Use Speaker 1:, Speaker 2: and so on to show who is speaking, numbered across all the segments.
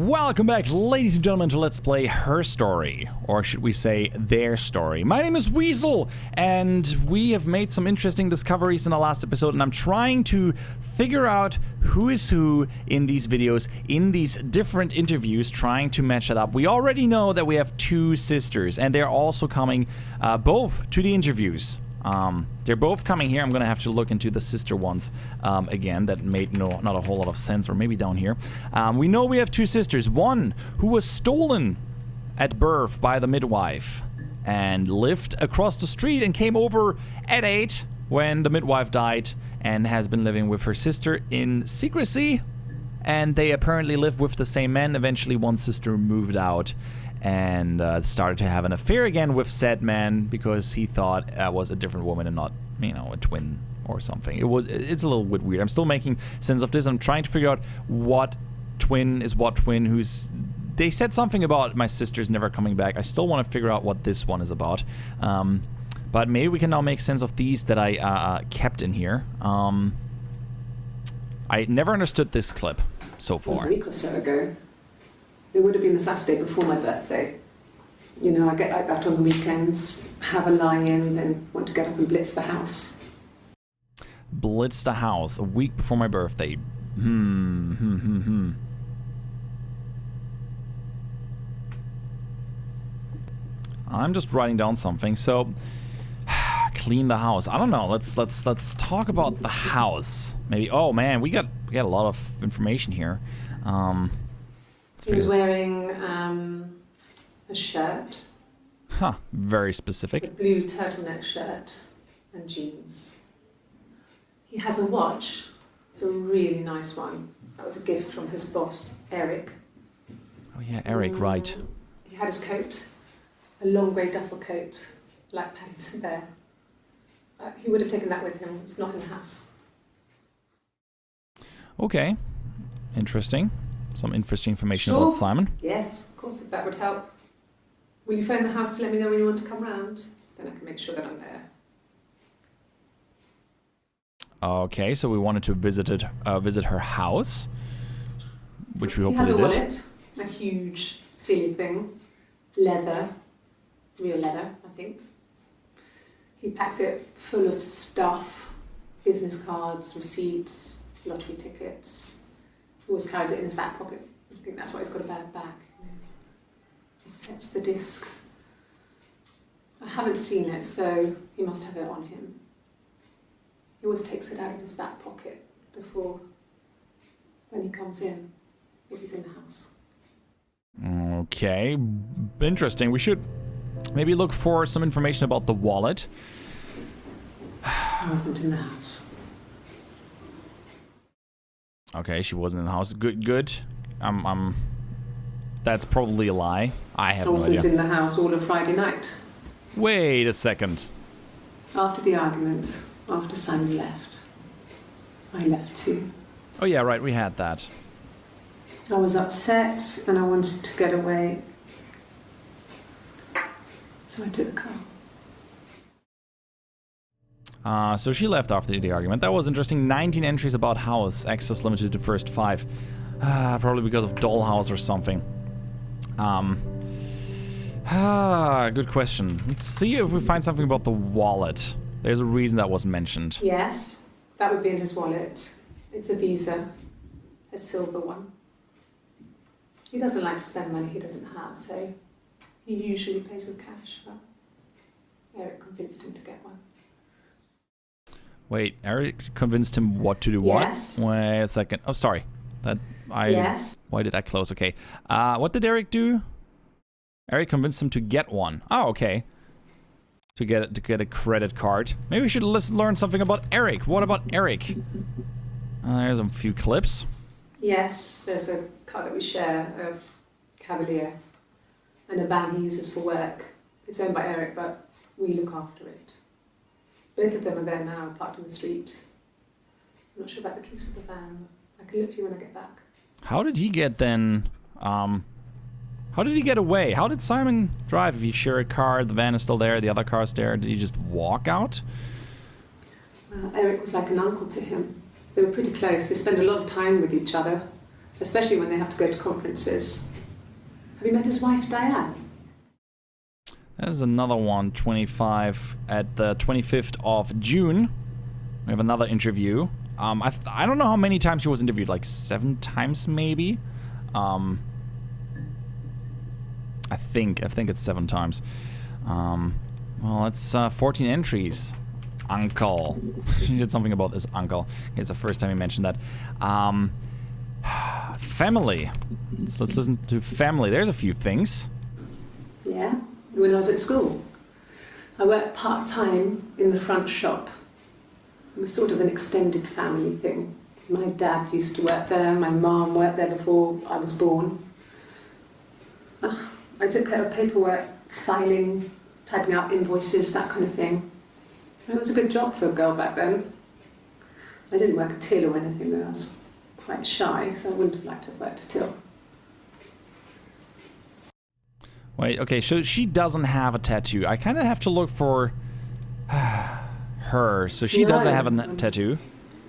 Speaker 1: Welcome back, ladies and gentlemen, to Let's Play Her Story, or should we say their story. My name is Weasel, and we have made some interesting discoveries in the last episode, and I'm trying to figure out who is who in these videos, in these different interviews, trying to match it up. We already know that we have two sisters, and they're also coming both to the interviews. They're both coming here. I'm gonna have to look into the sister ones again. That made not a whole lot of sense, or maybe down here. We know we have two sisters. One who was stolen at birth by the midwife and lived across the street and came over at 8 when the midwife died and has been living with her sister in secrecy. And they apparently live with the same man. Eventually one sister moved out and started to have an affair again with said man because he thought that was a different woman and not, you know, a twin or something. It's a little bit weird. I'm still making sense of this. I'm trying to figure out what twin is what twin. They said something about my sister's never coming back. I still want to figure out what this one is about. But maybe we can now make sense of these that I kept in here. I never understood this clip so far.
Speaker 2: A week or so ago. It would have been the Saturday before my birthday. You know, I get like that on the weekends, have a lie-in, then want to get up and blitz the house.
Speaker 1: Blitz the house a week before my birthday. I'm just writing down something. So, clean the house. I don't know. Let's talk about the house. Maybe. Oh man, we got a lot of information here.
Speaker 2: He was wearing a shirt.
Speaker 1: Huh, very specific.
Speaker 2: A blue turtleneck shirt and jeans. He has a watch. It's a really nice one. That was a gift from his boss, Eric.
Speaker 1: Oh yeah, Eric, right.
Speaker 2: He had his coat, a long grey duffel coat, like Paddington Bear. He would have taken that with him. It's not in the house.
Speaker 1: Okay, interesting. Some interesting information about Simon.
Speaker 2: Yes, of course, if that would help. Will you phone the house to let me know when you want to come round? Then I can make sure that I'm there.
Speaker 1: Okay, so we wanted to visit her house, which we hopefully did.
Speaker 2: He has a wallet, a huge, silly thing, leather, real leather, I think. He packs it full of stuff, business cards, receipts, lottery tickets. He always carries it in his back pocket. I think that's why he's got a bad back. He sets the discs. I haven't seen it, so he must have it on him. He always takes it out of his back pocket before, when he comes in, if he's in the house.
Speaker 1: Okay, interesting. We should maybe look for some information about the wallet.
Speaker 2: I wasn't in the house.
Speaker 1: Okay, she wasn't in the house. Good. That's probably a lie. I have no idea.
Speaker 2: I wasn't in the house all of Friday night.
Speaker 1: Wait a second.
Speaker 2: After the argument, after Simon left, I left too.
Speaker 1: Oh yeah, right, we had that.
Speaker 2: I was upset and I wanted to get away. So I took the car.
Speaker 1: So she left after the argument. That was interesting. 19 entries about house. Access limited to first 5. Probably because of dollhouse or something. Good question. Let's see if we find something about the wallet. There's a reason that was mentioned.
Speaker 2: Yes, that would be in his wallet. It's a Visa. A silver one. He doesn't like to spend money he doesn't have, so he usually pays with cash, but Eric convinced him to get one.
Speaker 1: Wait, Eric convinced him what to do
Speaker 2: yes.
Speaker 1: What? Wait a second. Oh, sorry.
Speaker 2: Yes.
Speaker 1: Why did I close? Okay. What did Eric do? Eric convinced him to get one. Oh, okay. To get a credit card. Maybe we should learn something about Eric. What about Eric? There's a few clips.
Speaker 2: Yes, there's a car that we share, a Cavalier, and a van he uses for work. It's owned by Eric, but we look after it. Both of them are there now, parked in the street. I'm not sure about the keys for the van. I can look for you when I get back.
Speaker 1: How did he get then? How did he get away? How did Simon drive? If you share a car, the van is still there, the other car's there, did he just walk out?
Speaker 2: Eric was like an uncle to him. They were pretty close. They spent a lot of time with each other. especially when they have to go to conferences. Have you met his wife, Diane?
Speaker 1: There's another one, 25 at the 25th of June. We have another interview. I don't know how many times she was interviewed, like 7 times maybe. I think it's 7 times. Well, it's 14 entries. Uncle. She did something about this uncle. It's the first time he mentioned that. Family. Let's listen to family. There's a few things.
Speaker 2: Yeah, when I was at school. I worked part-time in the front shop. It was sort of an extended family thing. My dad used to work there, my mum worked there before I was born. I took care of paperwork, filing, typing out invoices, that kind of thing. It was a good job for a girl back then. I didn't work a till or anything though. I was quite shy, so I wouldn't have liked to have worked a till.
Speaker 1: Wait, okay, so she doesn't have a tattoo. I kind of have to look for her. So she doesn't have a tattoo.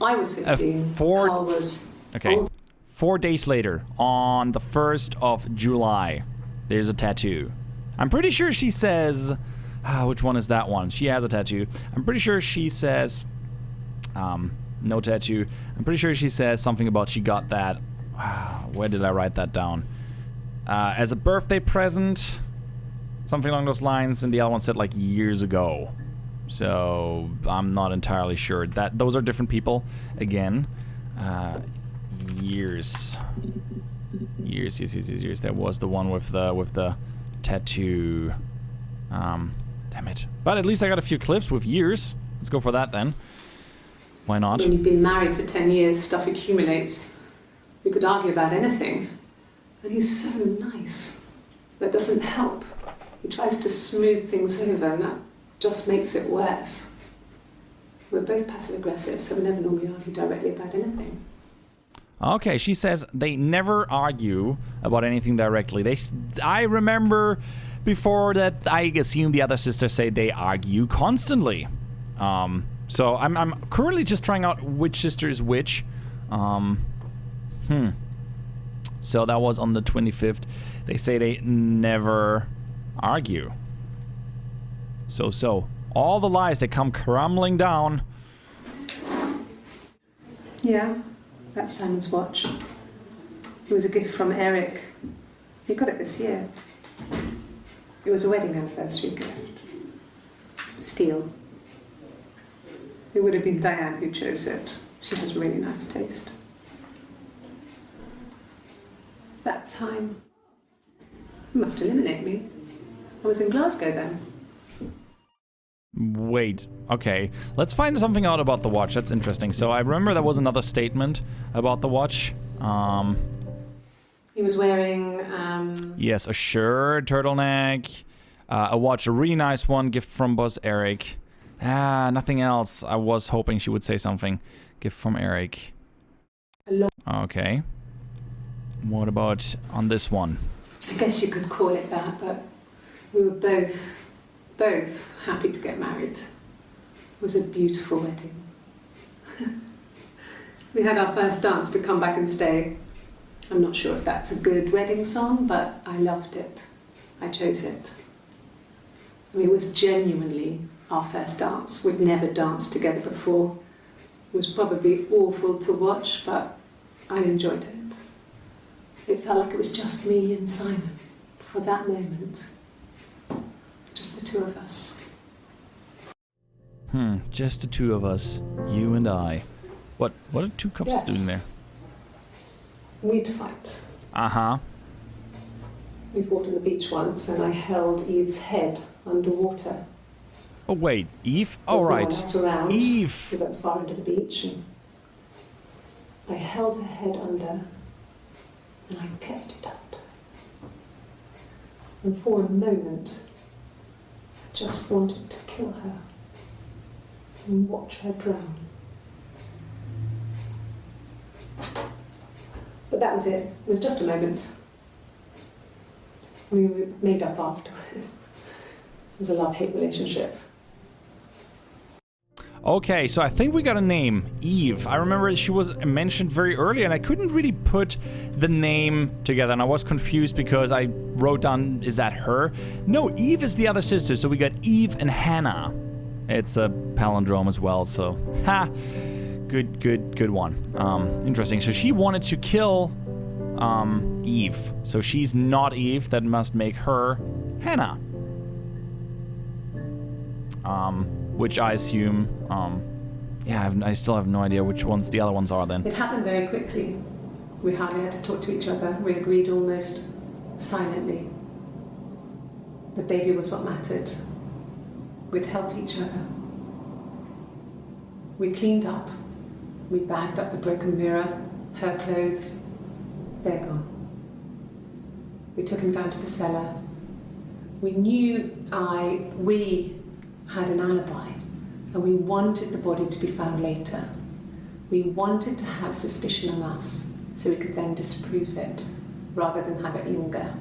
Speaker 2: I was 15. Carl was
Speaker 1: okay.
Speaker 2: old.
Speaker 1: 4 days later, on the 1st of July, there's a tattoo. I'm pretty sure she says... which one is that one? She has a tattoo. I'm pretty sure she says... no tattoo. I'm pretty sure she says something about she got that... where did I write that down? As a birthday present. Something along those lines. And the other one said like years ago. So I'm not entirely sure. Those are different people. Again. Years. That was the one with the tattoo. Damn it. But at least I got a few clips with years. Let's go for that then. Why not?
Speaker 2: When you've been married for 10 years, stuff accumulates. We could argue about anything. And he's so nice. That doesn't help. He tries to smooth things over, and that just makes it worse. We're both passive-aggressive, so we never normally argue directly about anything.
Speaker 1: Okay, she says they never argue about anything directly. I remember before that I assume the other sisters say they argue constantly. So I'm currently just trying out which sister is which. So that was on the 25th. They say they never argue. So all the lies, they come crumbling down.
Speaker 2: Yeah, that's Simon's watch. It was a gift from Eric. He got it this year. It was a wedding anniversary gift. Steel. It would have been Diane who chose it. She has really nice taste. That time, you must eliminate me. I was in Glasgow then.
Speaker 1: Wait, okay. Let's find something out about the watch. That's interesting. So I remember there was another statement about the watch.
Speaker 2: He was wearing...
Speaker 1: Yes, a shirt, turtleneck, a watch, a really nice one, gift from Boss Eric. Nothing else. I was hoping she would say something. Gift from Eric. Okay. What about on this one?
Speaker 2: I guess you could call it that, but we were both happy to get married. It was a beautiful wedding. We had our first dance to Come Back and Stay. I'm not sure if that's a good wedding song, but I loved it. I chose it. I mean, it was genuinely our first dance. We'd never danced together before. It was probably awful to watch, but I enjoyed it. It felt like it was just me and Simon for that moment. Just the two of us.
Speaker 1: Just the two of us. You and I. What are 2 cups doing there?
Speaker 2: We'd fight.
Speaker 1: Uh-huh.
Speaker 2: We fought on the beach once and I held Eve's head underwater.
Speaker 1: Oh wait, Eve? Oh right. Eve!
Speaker 2: She was at the far end of the beach and I held her head under and I kept it out. And for a moment, I just wanted to kill her and watch her drown. But that was it. It was just a moment. We made up afterwards. It was a love-hate relationship.
Speaker 1: Okay, so I think we got a name. Eve. I remember she was mentioned very early and I couldn't really put the name together and I was confused because I wrote down, is that her? No, Eve is the other sister, so we got Eve and Hannah. It's a palindrome as well, so ha! Good one. Interesting. So she wanted to kill Eve. So she's not Eve, that must make her Hannah. Which I assume, yeah, I still have no idea which ones the other ones are then.
Speaker 2: It happened very quickly. We hardly had to talk to each other. We agreed almost silently. The baby was what mattered. We'd help each other. We cleaned up. We bagged up the broken mirror, her clothes. They're gone. We took him down to the cellar. We knew we had an alibi, and we wanted the body to be found later. We wanted to have suspicion on us, so we could then disprove it, rather than have it linger.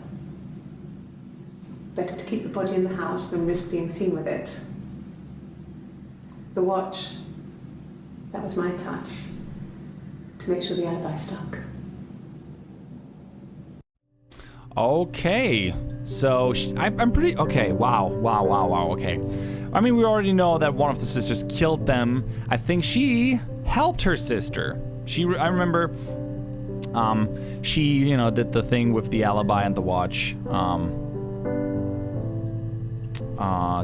Speaker 2: Better to keep the body in the house than risk being seen with it. The watch, that was my touch, to make sure the alibi stuck.
Speaker 1: Okay, so I'm pretty... Okay, wow, okay. I mean, we already know that one of the sisters killed them. I think she helped her sister. I remember, she, you know, did the thing with the alibi and the watch.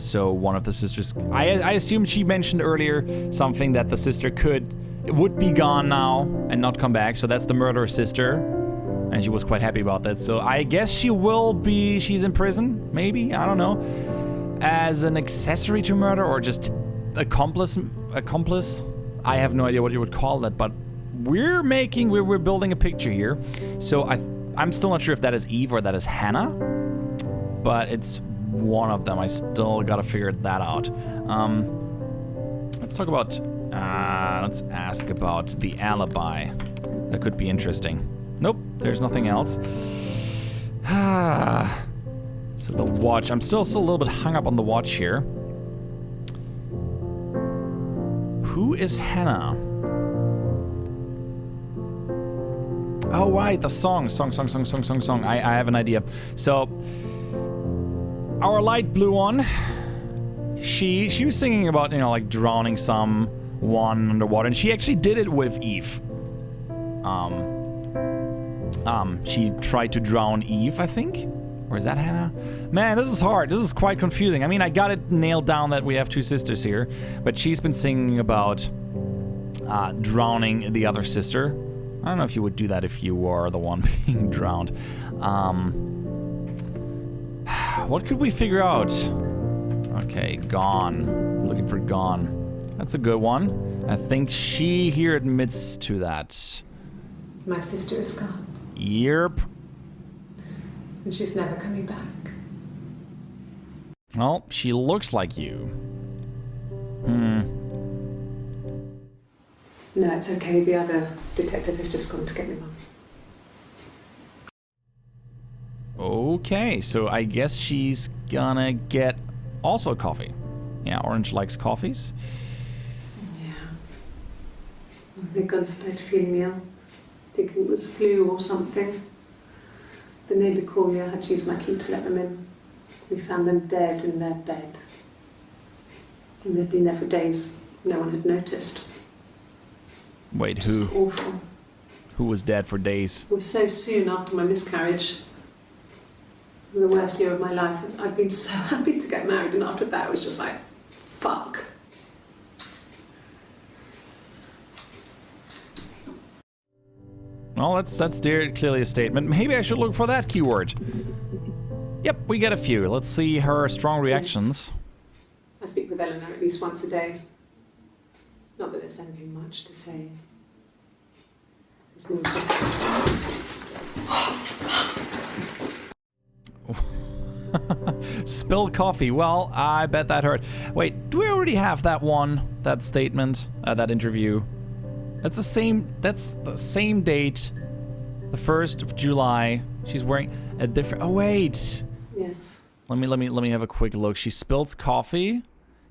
Speaker 1: So one of the sisters... I assumed she mentioned earlier something that the sister would be gone now and not come back, so that's the murderer sister. And she was quite happy about that, so I guess she's in prison, maybe? I don't know. As an accessory to murder or just accomplice? I have no idea what you would call that, but we're building a picture here. So I'm still not sure if that is Eve or that is Hannah, but it's one of them. I still gotta figure that out. Let's ask about the alibi. That could be interesting. Nope, there's nothing else. So the watch, I'm still a little bit hung up on the watch here. Who is Hannah? Oh right, the song. I have an idea. So our light blue one, she was singing about, you know, like drowning someone underwater, and she actually did it with Eve. She tried to drown Eve, I think? Or is that Hannah? Man, this is hard. This is quite confusing. I mean, I got it nailed down that we have two sisters here, but she's been singing about drowning the other sister. I don't know if you would do that if you were the one being drowned. What could we figure out? Okay, gone. Looking for gone. That's a good one. I think she here admits to that.
Speaker 2: My sister is gone.
Speaker 1: Yep.
Speaker 2: And she's never coming back.
Speaker 1: Well, she looks like you.
Speaker 2: No, it's okay. The other detective has just gone to get me one.
Speaker 1: Okay, so I guess she's gonna get also a coffee. Yeah, Orange likes coffees.
Speaker 2: Yeah. They'd gone to bed feeling ill, thinking it was flu or something. The neighbour called me. I had to use my key to let them in. We found them dead in their bed. And they'd been there for days. No one had noticed.
Speaker 1: Wait,
Speaker 2: Just
Speaker 1: who?
Speaker 2: Awful.
Speaker 1: Who was dead for days?
Speaker 2: It was so soon after my miscarriage. The worst year of my life. I'd been so happy to get married, and after that, it was just like, fuck.
Speaker 1: Well, that's clearly a statement. Maybe I should look for that keyword. Yep, we get a few. Let's see her strong reactions.
Speaker 2: Yes. I speak with Eleanor at least once a day. Not that there's anything much to say. It's more just...
Speaker 1: Spilled coffee. Well, I bet that hurt. Wait, do we already have that one? That statement? That interview? That's the same date. The 1st of July. She's wearing a different... Oh, wait.
Speaker 2: Yes.
Speaker 1: Let me have a quick look. She spills coffee.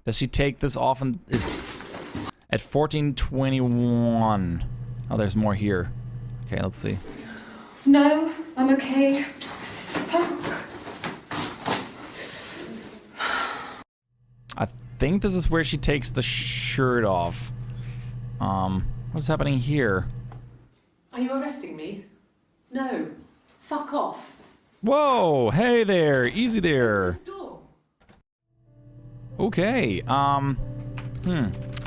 Speaker 1: Does she take this off and is... at 14:21. Oh, there's more here. Okay, let's see.
Speaker 2: No, I'm okay. Fuck.
Speaker 1: I think this is where she takes the shirt off. What's happening here?
Speaker 2: Are you arresting me? No. Fuck off.
Speaker 1: Whoa, hey there, easy there.
Speaker 2: This door.
Speaker 1: Okay,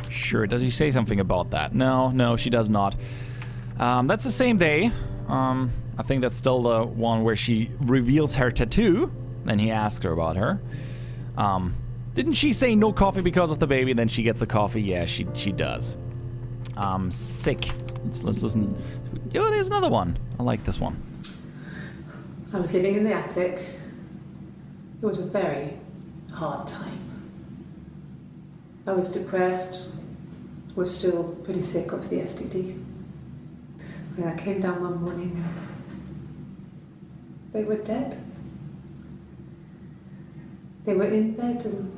Speaker 1: sure, does he say something about that? No, she does not. That's the same day. I think that's still the one where she reveals her tattoo. Then he asks her about her. Didn't she say no coffee because of the baby? Then she gets a coffee. Yeah, she does. Sick. Let's listen. Oh, there's another one. I like this one.
Speaker 2: I was living in the attic. It was a very hard time. I was depressed. Was still pretty sick of the STD. When I came down one morning and they were dead. They were in bed and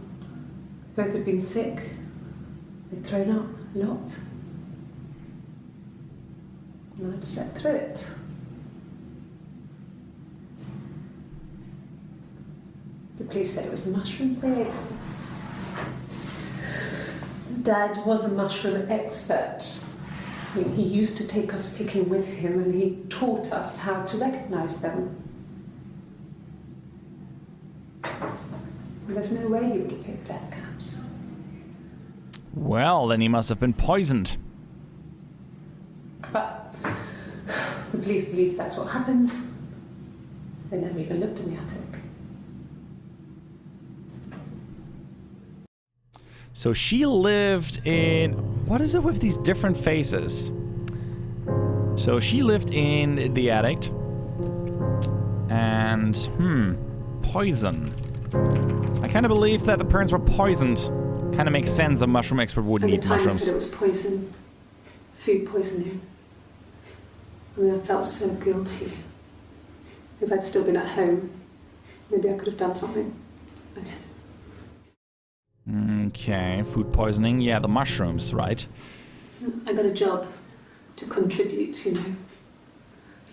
Speaker 2: both had been sick. They'd thrown up a lot. And I slept through it. The police said it was the mushrooms they ate. Dad was a mushroom expert. I mean, he used to take us picking with him and he taught us how to recognize them. And there's no way he would have picked dead caps.
Speaker 1: Well, then he must have been poisoned.
Speaker 2: But the police believe that's what happened. They never even looked in the attic.
Speaker 1: So she lived in... What is it with these different faces? So she lived in the attic. And, poison. I kind of believe that the parents were poisoned. Kind of makes sense. A mushroom expert wouldn't eat mushrooms.
Speaker 2: At the time, said it was poison. Food poisoning. I mean, I felt so guilty. If I'd still been at home, maybe I could have done something. I didn't.
Speaker 1: Okay, food poisoning. Yeah, the mushrooms, right?
Speaker 2: I got a job to contribute, you know.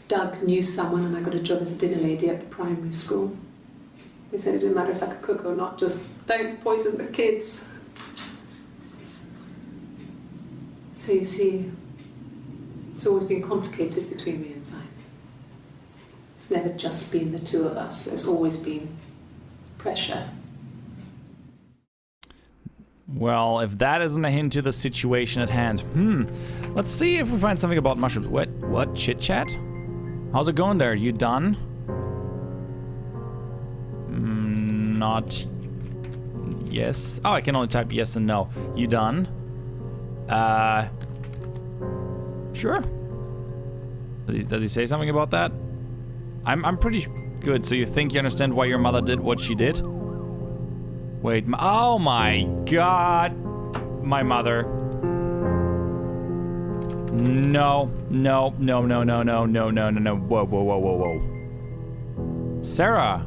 Speaker 2: Doug knew someone and I got a job as a dinner lady at the primary school. They said it didn't matter if I could cook or not, just don't poison the kids. So you see, it's always been complicated between me and Simon. It's never just been the two of us. There's always been pressure.
Speaker 1: Well, if that isn't a hint to the situation at hand. Let's see if we find something about mushrooms. What? Chit-chat? How's it going there? You done? Not... Yes. Oh, I can only type yes and no. You done? Sure. Does he say something about that? I'm pretty good. So you think you understand why your mother did what she did? Wait, oh my god. My mother. No. Whoa. Sarah,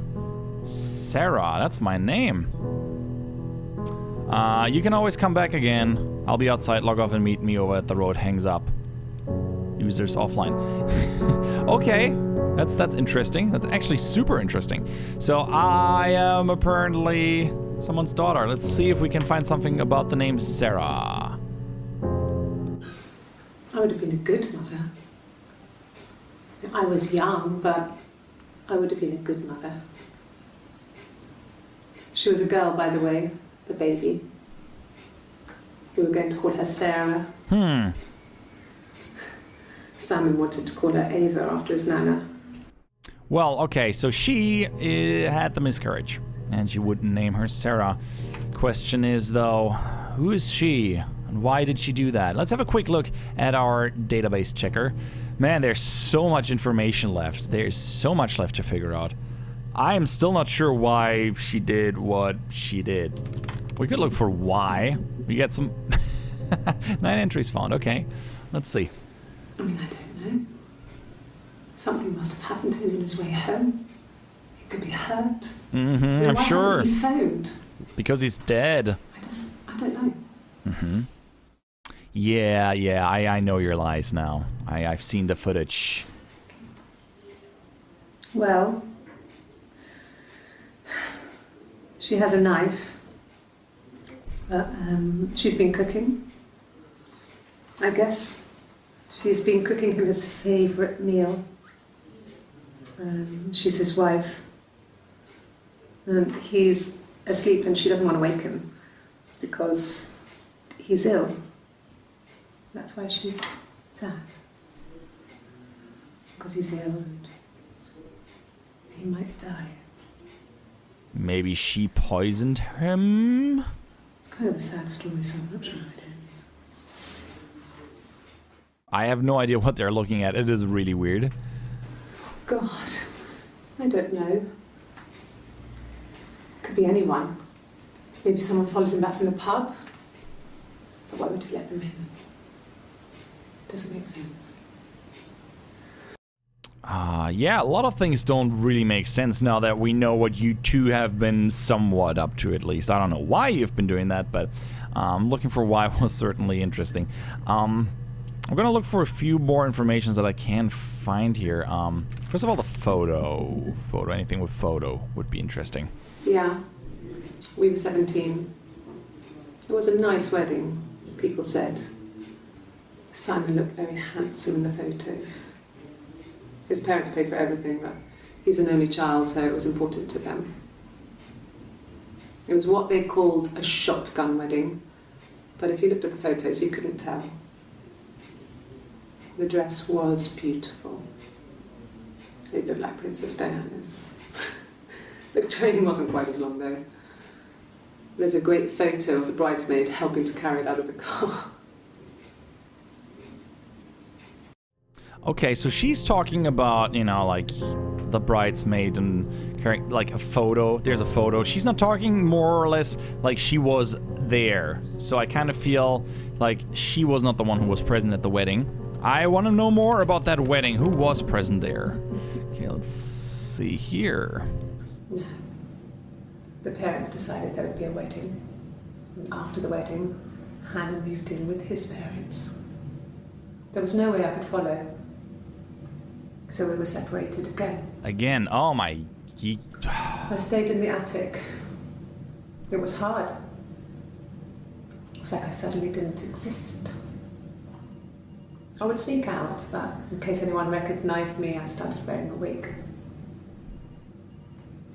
Speaker 1: that's my name. You can always come back again. I'll be outside, log off and meet me over at the road. Hangs up. Users offline. Okay, that's interesting. That's actually super interesting. So I am apparently someone's daughter. Let's see if we can find something about the name Sarah.
Speaker 2: I would have been a good mother. I was young, but I would have been a good mother. She was a girl, by the way, the baby. We were going to call her Sarah. Simon wanted to call her Ava after his nana.
Speaker 1: Well, okay, so she had the miscarriage, and she wouldn't name her Sarah. Question is, though, who is she, and why did she do that? Let's have a quick look at our database checker. Man, there's so much information left. There's so much left to figure out. I am still not sure why she did what she did. We could look for why. We get some... 9 entries found, okay. Let's see.
Speaker 2: I mean, I don't know. Something must have happened to him on his way home. He could be hurt.
Speaker 1: I'm sure.
Speaker 2: Why hasn't he phoned?
Speaker 1: Because he's dead.
Speaker 2: I don't know.
Speaker 1: Yeah, I know your lies now. I've seen the footage.
Speaker 2: Well, she has a knife. She's been cooking, I guess. She's been cooking him his favourite meal. She's his wife. He's asleep and she doesn't want to wake him because he's ill. That's why she's sad. Because he's ill and he might die.
Speaker 1: Maybe she poisoned him?
Speaker 2: It's kind of a sad story, so I'm not sure it is.
Speaker 1: I have no idea what they're looking at. It is really weird.
Speaker 2: God, I don't know. Could be anyone. Maybe someone follows him back from the pub. But why would he let them in? Doesn't make sense.
Speaker 1: Yeah, a lot of things don't really make sense now that we know what you two have been somewhat up to, at least. I don't know why you've been doing that, but looking for why was certainly interesting. I'm gonna look for a few more informations that I can find here. First of all, the photo. Anything with photo would be interesting.
Speaker 2: Yeah, we were 17. It was a nice wedding, people said. Simon looked very handsome in the photos. His parents paid for everything, but he's an only child, so it was important to them. It was what they called a shotgun wedding, but if you looked at the photos, you couldn't tell. The dress was beautiful. It looked like Princess Diana's. The train wasn't quite as long, though. There's a great photo of the bridesmaid helping to carry it out of the car.
Speaker 1: Okay, so she's talking about, you know, like the bridesmaid and carrying like a photo. There's a photo. She's not talking more or less like she was there. So I kind of feel like she was not the one who was present at the wedding. I want to know more about that wedding. Who was present there? Okay, let's see here.
Speaker 2: No. The parents decided there would be a wedding. And after the wedding, Hannah moved in with his parents. There was no way I could follow. So we were separated again.
Speaker 1: Again, oh my...
Speaker 2: I stayed in the attic. It was hard. It's like I suddenly didn't exist. I would sneak out, but in case anyone recognized me, I started wearing a wig.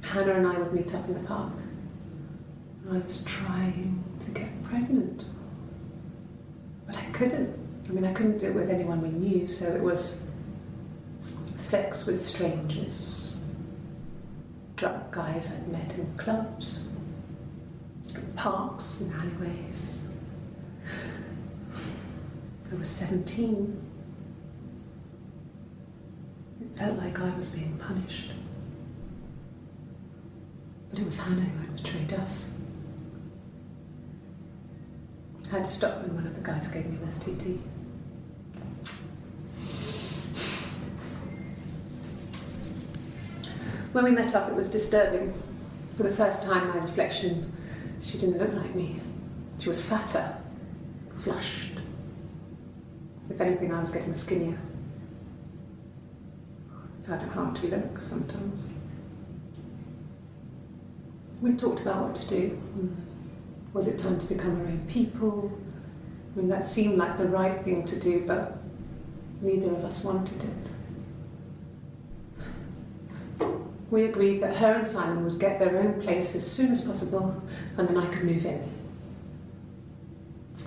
Speaker 2: Hannah and I would meet up in the park. I was trying to get pregnant. But I couldn't. I mean, I couldn't do it with anyone we knew, so it was sex with strangers. Drunk guys I'd met in clubs, in parks and alleyways. I was 17. It felt like I was being punished. But it was Hannah who had betrayed us. I had to stop when one of the guys gave me an STD. When we met up, it was disturbing. For the first time, my reflection, she didn't look like me. She was fatter, flushed. If anything, I was getting skinnier. I had a hard to look sometimes. We talked about what to do. Was it time to become our own people? I mean, that seemed like the right thing to do, but neither of us wanted it. We agreed that her and Simon would get their own place as soon as possible, and then I could move in.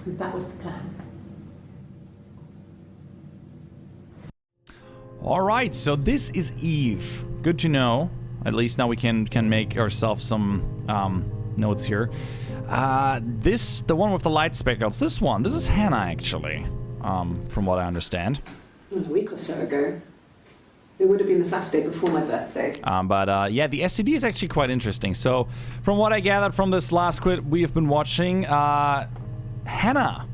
Speaker 2: And that was the plan.
Speaker 1: All right, so this is Eve. Good to know. At least now we can make ourselves some notes here. The one with the light speckles. This is Hannah, actually, from what I understand.
Speaker 2: A week or so ago. It would have been the Saturday before my birthday.
Speaker 1: Yeah, the STD is actually quite interesting. So, from what I gathered from this last clip we have been watching, Hannah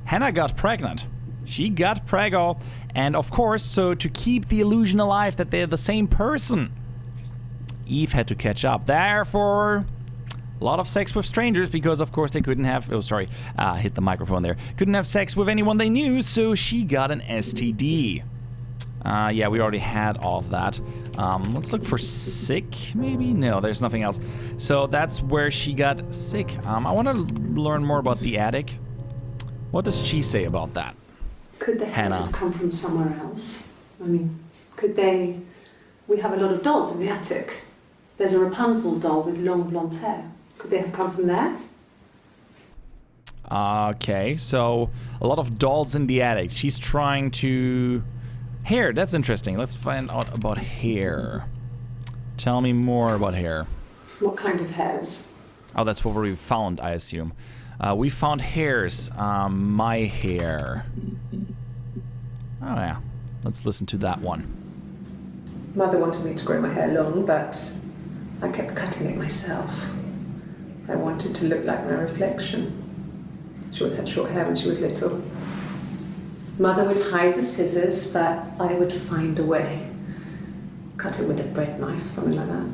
Speaker 1: got pregnant. She got preggo, and of course, so to keep the illusion alive that they're the same person, Eve had to catch up. Therefore, A lot of sex with strangers because, of course, they couldn't have... Oh, sorry. Hit the microphone there. Couldn't have sex with anyone they knew, so she got an STD. Yeah, we already had all of that. Let's look for sick, maybe? No, there's nothing else. So that's where she got sick. I want to learn more about the attic. What does she say about that?
Speaker 2: Could the hairs have come from somewhere else? I mean, could they... We have a lot of dolls in the attic. There's a Rapunzel doll with long blonde hair. Could they have come from there?
Speaker 1: Okay, so a lot of dolls in the attic. She's trying to... Hair, that's interesting. Let's find out about hair. Tell me more about hair.
Speaker 2: What kind of hairs?
Speaker 1: Oh, that's what we found, I assume. We found hairs. My hair. Oh, yeah. Let's listen to that one.
Speaker 2: Mother wanted me to grow my hair long, but I kept cutting it myself. I wanted to look like my reflection. She always had short hair when she was little. Mother would hide the scissors, but I would find a way. Cut it with a bread knife, something like that.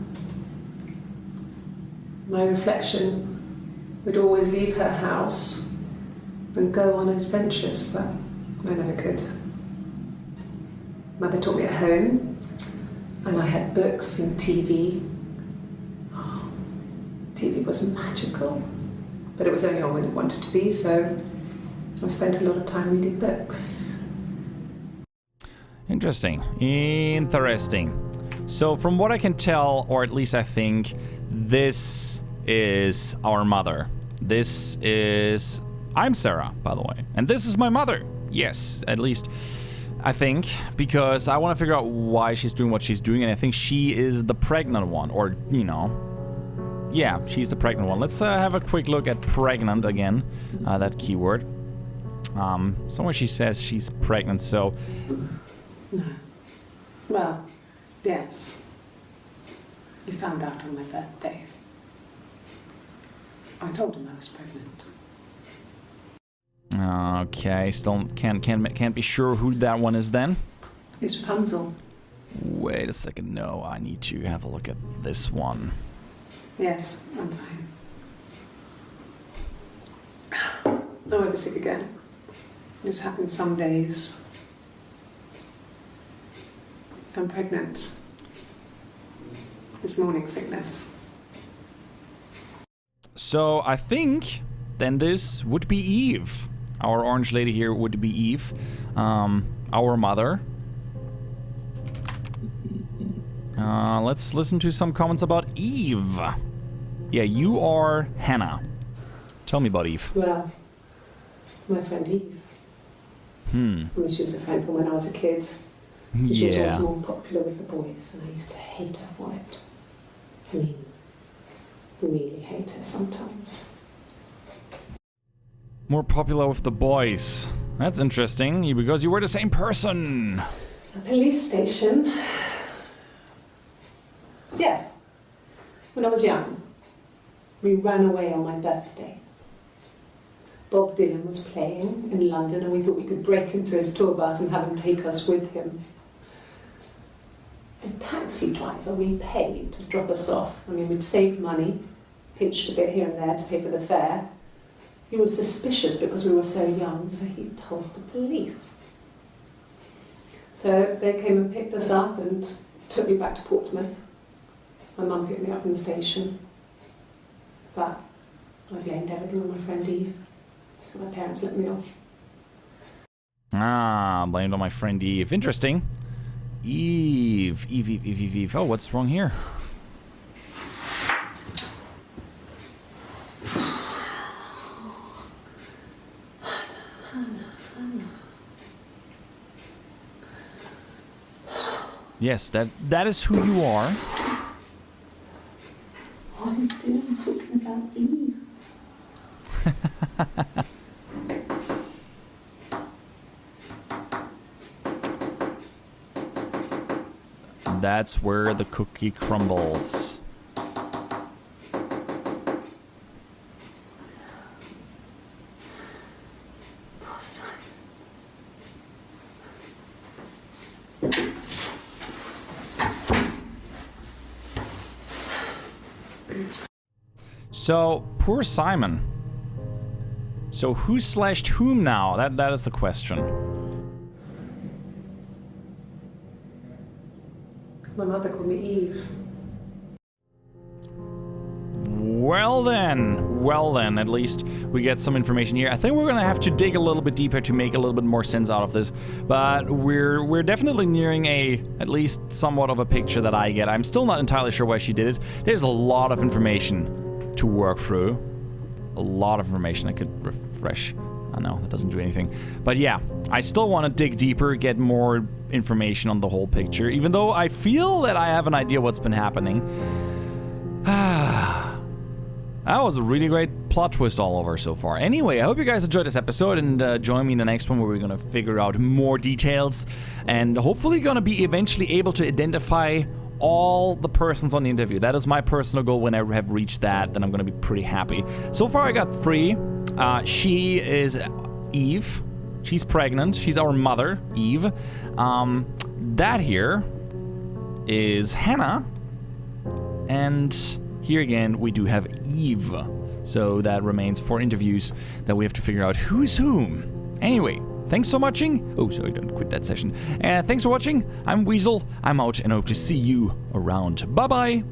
Speaker 2: My reflection would always leave her house and go on adventures, but I never could. Mother taught me at home, and I had books and TV. Oh, TV was magical, but it was only on when it wanted to be, so I spent a lot of time reading books.
Speaker 1: Interesting. Interesting. So from what I can tell, or at least I think, this is our mother. This is... I'm Sarah, by the way. And this is my mother. Yes, at least I think, because I want to figure out why she's doing what she's doing, and I think she is the pregnant one, or, you know... Yeah, she's the pregnant one. Let's have a quick look at pregnant again, that keyword. Somewhere she says she's pregnant, so...
Speaker 2: No. Well, yes. You found out on my birthday. I told him I was pregnant.
Speaker 1: Okay, still can't be sure who that one is then.
Speaker 2: It's Rapunzel.
Speaker 1: Wait a second, no, I need to have a look at this one.
Speaker 2: Yes, I'm fine. I won't be sick again. This happens some days. I'm pregnant. This morning sickness.
Speaker 1: So I think then this would be Eve. Our orange lady here would be Eve. Our mother. Let's listen to some comments about Eve. Yeah, you are Hannah. Tell me about Eve.
Speaker 2: Well, my friend Eve. I mean, she was a friend from when I was a kid. She was also more popular with the boys, and I used to hate her for it. I mean, really hate her sometimes.
Speaker 1: More popular with the boys. That's interesting, because you were the same person.
Speaker 2: A police station. Yeah. When I was young, we ran away on my birthday. Bob Dylan was playing in London, and we thought we could break into his tour bus and have him take us with him. The taxi driver we paid to drop us off. I mean, we'd saved money, pinched a bit here and there to pay for the fare. He was suspicious because we were so young, so he told the police. So they came and picked us up and took me back to Portsmouth. My mum picked me up from the station. But I blamed everything on my friend Eve, so my parents let me off.
Speaker 1: Ah, blamed on my friend Eve. Interesting. Eve. Oh, what's wrong here? Yes, that is who you are.
Speaker 2: What are you doing talking about Eve?
Speaker 1: That's where the cookie crumbles. So, poor Simon. So who slashed whom now? That is the question.
Speaker 2: My mother called me Eve.
Speaker 1: Well then, at least we get some information here. I think we're gonna have to dig a little bit deeper to make a little bit more sense out of this, but we're definitely nearing at least somewhat of a picture that I get. I'm still not entirely sure why she did it. There's a lot of information to work through. A lot of information. I could refresh. I know, that doesn't do anything. But yeah, I still want to dig deeper, get more information on the whole picture, even though I feel that I have an idea what's been happening. That was a really great plot twist all over so far. Anyway, I hope you guys enjoyed this episode, and join me in the next one where we're gonna figure out more details, and hopefully gonna be eventually able to identify all the persons on the interview. That is my personal goal. When I have reached that, then I'm gonna be pretty happy. So far I got 3. She is Eve. She's pregnant. She's our mother, Eve. That here is Hannah. And here again, we do have Eve. So that remains 4 interviews that we have to figure out who's whom. Anyway, thanks for watching. Oh, sorry, don't quit that session. Thanks for watching. I'm Weasel. I'm out and hope to see you around. Bye-bye.